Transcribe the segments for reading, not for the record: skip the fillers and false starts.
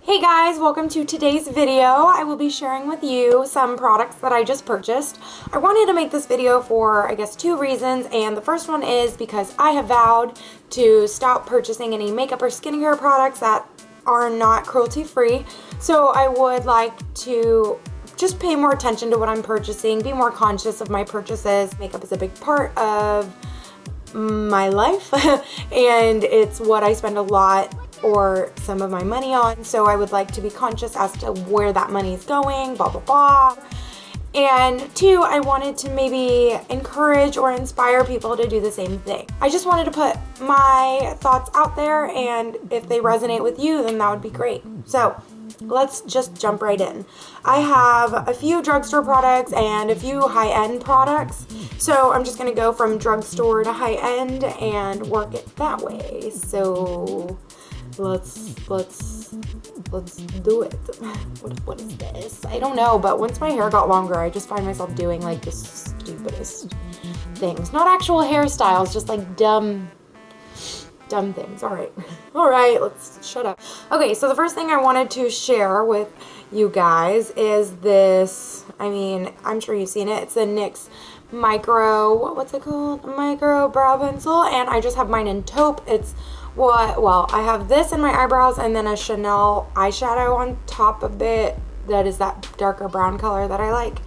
Hey guys, welcome to today's video. I will be sharing with you some products that I just purchased. I wanted to make this video for, I guess, two reasons, and the first one is because I have vowed to stop purchasing any makeup or skincare products that are not cruelty-free. So I would like to just pay more attention to what I'm purchasing, be more conscious of my purchases. Makeup is a big part of my life and it's what I spend a lot or some of my money on, so I would like to be conscious as to where that money is going, blah blah blah. And two, I wanted to maybe encourage or inspire people to do the same thing. I just wanted to put my thoughts out there, and if they resonate with you, then that would be great. So let's just jump right in. I have a few drugstore products and a few high-end products. So I'm just gonna go from drugstore to high-end and work it that way. So let's do it. What is this? I don't know, but once my hair got longer, I just find myself doing like the stupidest things. Not actual hairstyles, just like dumb things. All right, let's shut up. Okay, so the first thing I wanted to share with you guys is this. I mean, I'm sure you've seen it. It's the NYX micro, what's it called? Micro brow pencil, and I just have mine in taupe. It's well, I have this in my eyebrows and then a Chanel eyeshadow on top of it that is that darker brown color that I like.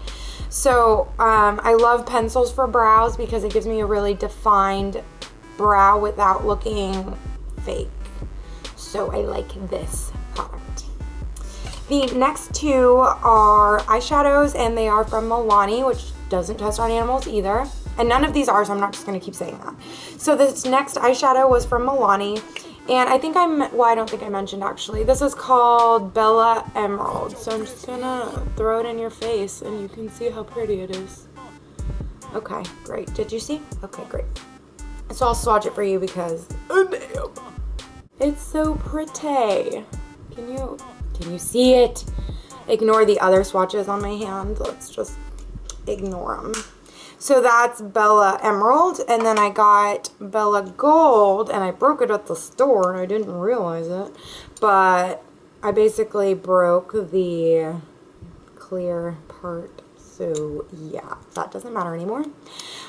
So I love pencils for brows because it gives me a really defined brow without looking fake. So I like this product. The next two are eyeshadows, and they are from Milani, which doesn't test on animals either. And none of these are, so I'm not just going to keep saying that. So this next eyeshadow was from Milani. And I think I don't think I mentioned actually. This is called Bella Emerald. So I'm just going to throw it in your face and you can see how pretty it is. Okay, great. Did you see? Okay, great. So I'll swatch it for you because, oh damn, it's so pretty. Can you see it? Ignore the other swatches on my hand. Let's just ignore them. So that's Bella Emerald, and then I got Bella Gold, and I broke it at the store, and I didn't realize it, but I basically broke the clear part, so yeah, that doesn't matter anymore.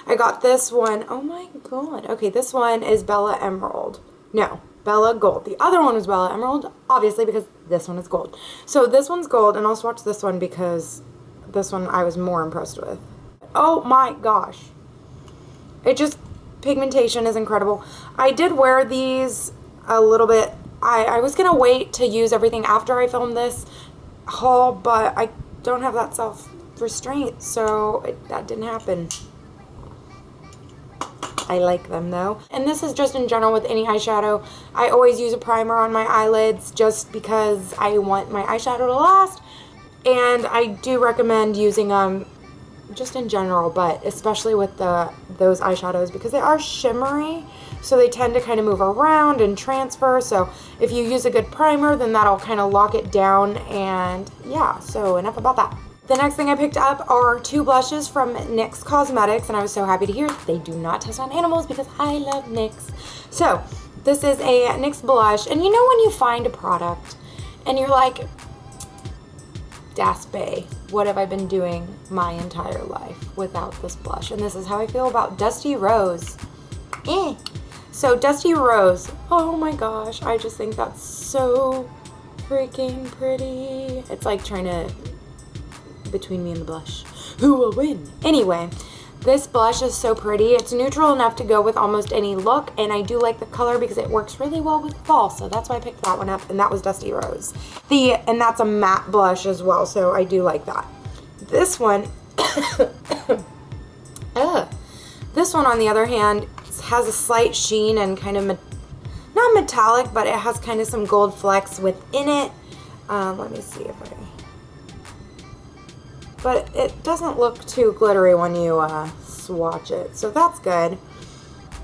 I got this one. Oh my god. Okay, this one is Bella Emerald. No, Bella Gold. The other one was Bella Emerald, obviously, because this one is gold. So this one's gold, and I'll swatch this one because this one I was more impressed with. Oh my gosh. It just, pigmentation is incredible. I did wear these a little bit. I was going to wait to use everything after I filmed this haul, but I don't have that self-restraint, so that didn't happen. I like them though. And this is just in general with any eyeshadow. I always use a primer on my eyelids just because I want my eyeshadow to last. And I do recommend using them just in general, but especially with those eyeshadows because they are shimmery, so they tend to kind of move around and transfer. So if you use a good primer, then that'll kind of lock it down. And yeah, so enough about that. The next thing I picked up are two blushes from NYX Cosmetics, and I was so happy to hear they do not test on animals because I love NYX. So this is a NYX blush, and you know when you find a product and you're like, Das Bay, what have I been doing my entire life without this blush? And this is how I feel about Dusty Rose. So Dusty Rose, oh my gosh, I just think that's so freaking pretty. It's like trying to, between me and the blush, who will win? Anyway, this blush is so pretty. It's neutral enough to go with almost any look, and I do like the color because it works really well with fall, so that's why I picked that one up, and that was Dusty Rose. And that's a matte blush as well, so I do like that. This one, this one on the other hand has a slight sheen and kind of, not metallic, but it has kind of some gold flecks within it. Let me see if but it doesn't look too glittery when you swatch it, so that's good.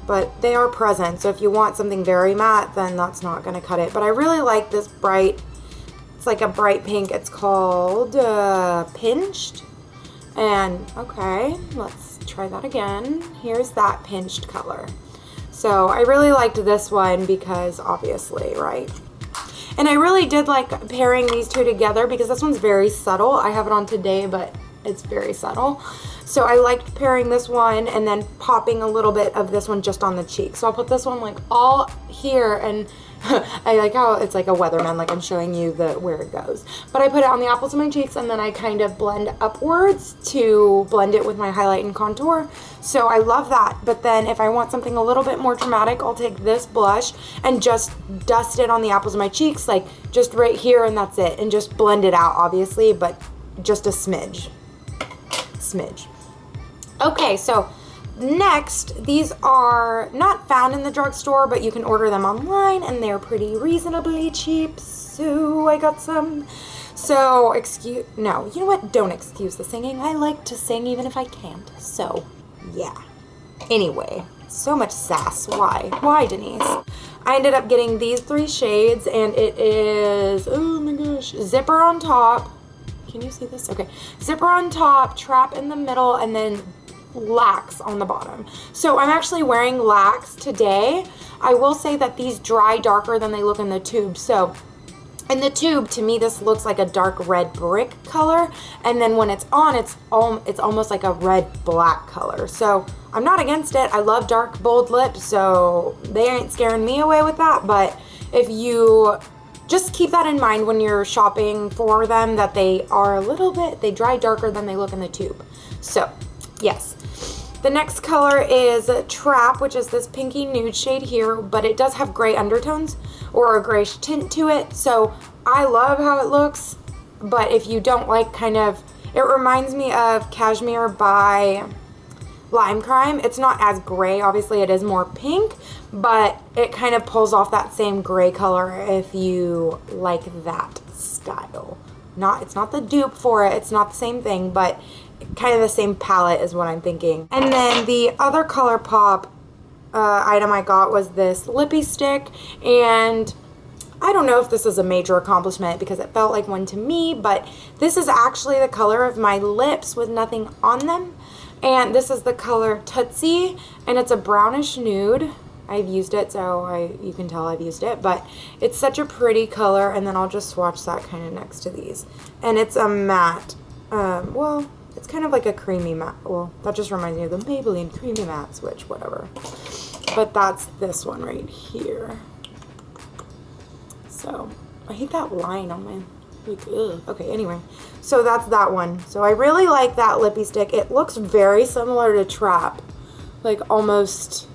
But they are present, so if you want something very matte, then that's not going to cut it. But I really like this bright, it's like a bright pink. It's called Pinched. And okay, let's try that again. Here's that pinched color. So I really liked this one because obviously, right? And I really did like pairing these two together because this one's very subtle. I have it on today, but it's very subtle. So I liked pairing this one and then popping a little bit of this one just on the cheek. So I'll put this one like all here, and I like how it's like a weatherman, like I'm showing you where it goes. But I put it on the apples of my cheeks, and then I kind of blend upwards to blend it with my highlight and contour. So I love that. But then if I want something a little bit more dramatic, I'll take this blush and just dust it on the apples of my cheeks, like just right here, and that's it. And just blend it out, obviously, but just a smidge. Okay, so next, these are not found in the drugstore, but you can order them online, and they're pretty reasonably cheap, so I got some. So, no, you know what? Don't excuse the singing. I like to sing even if I can't, so, yeah. Anyway, so much sass. Why? Why, Denise? I ended up getting these 3 shades, and it is, oh my gosh, zipper on top. Can you see this? Okay. Zipper on top, trap in the middle, and then lax on the bottom. So I'm actually wearing lax today. I will say that these dry darker than they look in the tube. So in the tube, to me, this looks like a dark red brick color. And then when it's on, it's almost like a red black color. So I'm not against it. I love dark, bold lips, so they ain't scaring me away with that. But if you just keep that in mind when you're shopping for them, that they are they dry darker than they look in the tube. So, yes. The next color is Trap, which is this pinky nude shade here, but it does have gray undertones or a grayish tint to it. So, I love how it looks, but if you don't like it reminds me of Cashmere by Lime Crime. It's not as gray, obviously it is more pink, but it kind of pulls off that same gray color if you like that style. It's not the dupe for it, it's not the same thing, but kind of the same palette is what I'm thinking. And then the other color pop item I got was this Lippie stick, and I don't know if this is a major accomplishment because it felt like one to me, but this is actually the color of my lips with nothing on them. And this is the color Tootsie, and it's a brownish nude. I've used it, so you can tell I've used it, but it's such a pretty color. And then I'll just swatch that kind of next to these. And it's a matte, well, it's kind of like a creamy matte. Well, that just reminds me of the Maybelline Creamy Mattes, which, whatever. But that's this one right here. So, I hate that line on my... Okay, anyway, so that's that one. So I really like that Lippie stick. It looks very similar to Trap, like almost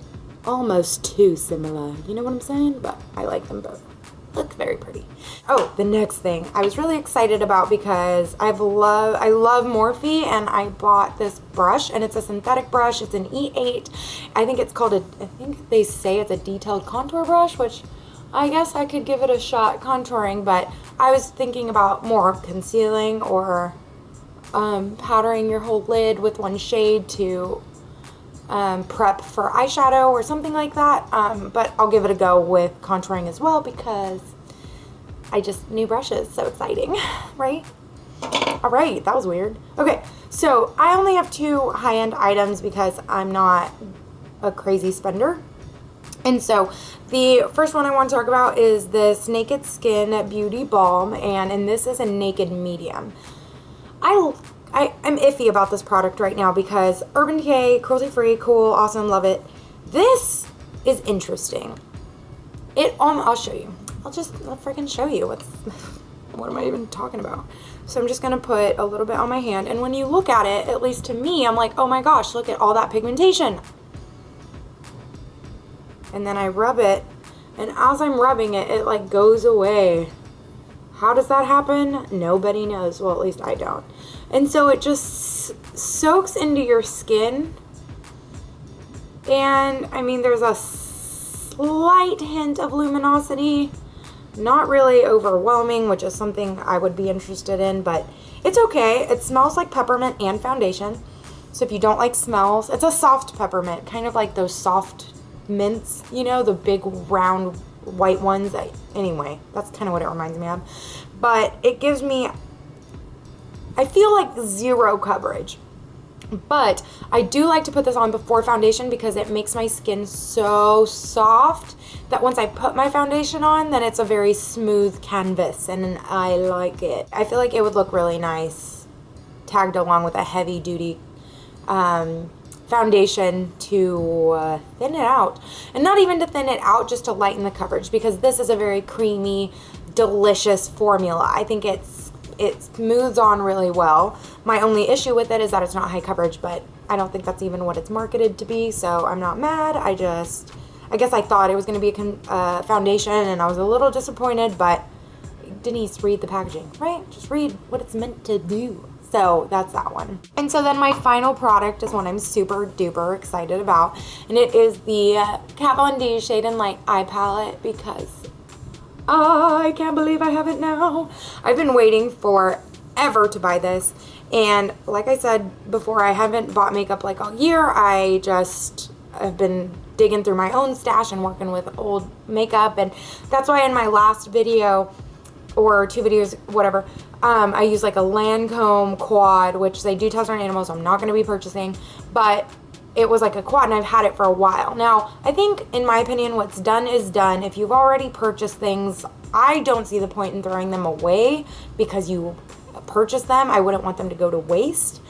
too similar. You know what I'm saying? But I like them both. Look very pretty. Oh, the next thing I was really excited about because I love Morphe, and I bought this brush, and it's a synthetic brush. It's an E8. I think it's called I think they say it's a detailed contour brush, which I guess I could give it a shot contouring, but I was thinking about more concealing or powdering your whole lid with one shade to prep for eyeshadow or something like that. But I'll give it a go with contouring as well because new brushes, so exciting, right? All right, that was weird. Okay, so I only have 2 high-end items because I'm not a crazy spender. And so the first one I want to talk about is this Naked Skin Beauty Balm, and this is a naked medium. I'm iffy about this product right now because Urban Decay, cruelty-free, cool, awesome, love it. This is interesting. I'll show you. I'll freaking show you. What am I even talking about? So I'm just going to put a little bit on my hand, and when you look at it, at least to me, I'm like, oh my gosh, look at all that pigmentation. And then I rub it, and as I'm rubbing it, it like goes away. How does that happen? Nobody knows. Well, at least I don't. And so it just soaks into your skin. And I mean, there's a slight hint of luminosity. Not really overwhelming, which is something I would be interested in, but it's okay. It smells like peppermint and foundation. So if you don't like smells, it's a soft peppermint, kind of like those soft mints, you know, the big round white ones. Anyway, that's kind of what it reminds me of. But it gives me, I feel like 0 coverage. But I do like to put this on before foundation because it makes my skin so soft that once I put my foundation on, then it's a very smooth canvas, and I like it. I feel like it would look really nice tagged along with a heavy duty foundation to thin it out. And not even to thin it out, just to lighten the coverage, because this is a very creamy, delicious formula. I think it smooths on really well. My only issue with it is that it's not high coverage, but I don't think that's even what it's marketed to be, so I'm not mad. I guess I thought it was going to be a foundation, and I was a little disappointed, but Denise, read the packaging, right? Just read what it's meant to do. So that's that one. And so then my final product is one I'm super duper excited about, and it is the Kat Von D Shade and Light eye palette, because I can't believe I have it now. I've been waiting forever to buy this, and like I said before, I haven't bought makeup like all year. I just have been digging through my own stash and working with old makeup, and that's why in my last video, or 2 videos, whatever, I use like a Lancome quad, which they do test on animals, so I'm not going to be purchasing, but it was like a quad, and I've had it for a while. Now, I think, in my opinion, what's done is done. If you've already purchased things, I don't see the point in throwing them away because you purchased them. I wouldn't want them to go to waste.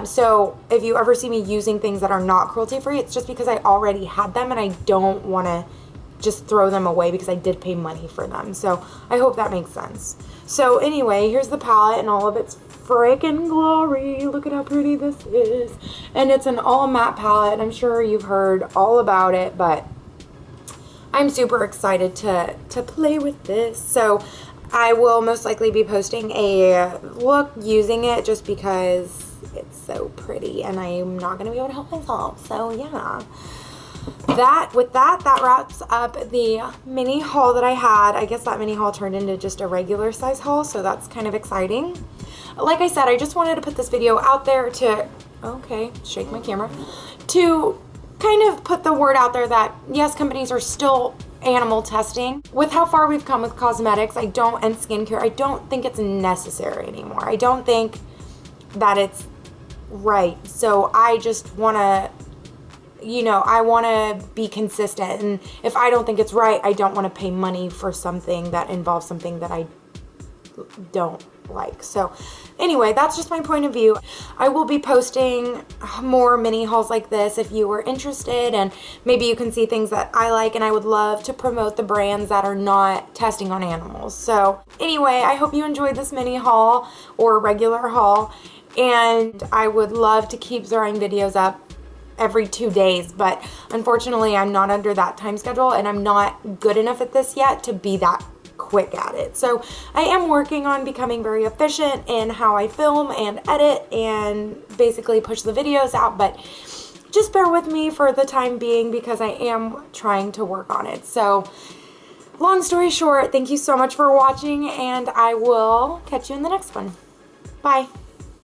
So if you ever see me using things that are not cruelty-free, it's just because I already had them, and I don't want to just throw them away because I did pay money for them. So I hope that makes sense. So anyway, here's the palette in all of its freaking glory. Look at how pretty this is. And it's an all matte palette. I'm sure you've heard all about it, but I'm super excited to play with this. So I will most likely be posting a look using it just because it's so pretty and I'm not going to be able to help myself. So yeah. With that wraps up the mini haul that I had. I guess that mini haul turned into just a regular size haul, so that's kind of exciting. Like I said, I just wanted to put this video out there to, okay, shake my camera, to kind of put the word out there that yes, companies are still animal testing. With how far we've come with cosmetics, and skincare, I don't think it's necessary anymore. I don't think that it's right. So I just want to, I want to be consistent, and if I don't think it's right, I don't want to pay money for something that involves something that I don't like. So anyway, that's just my point of view. I will be posting more mini hauls like this if you are interested, and maybe you can see things that I like, and I would love to promote the brands that are not testing on animals. So anyway, I hope you enjoyed this mini haul or regular haul, and I would love to keep throwing videos up every 2 days, but unfortunately I'm not under that time schedule, and I'm not good enough at this yet to be that quick at it. So I am working on becoming very efficient in how I film and edit and basically push the videos out, but just bear with me for the time being because I am trying to work on it. So long story short, thank you so much for watching, and I will catch you in the next one. Bye.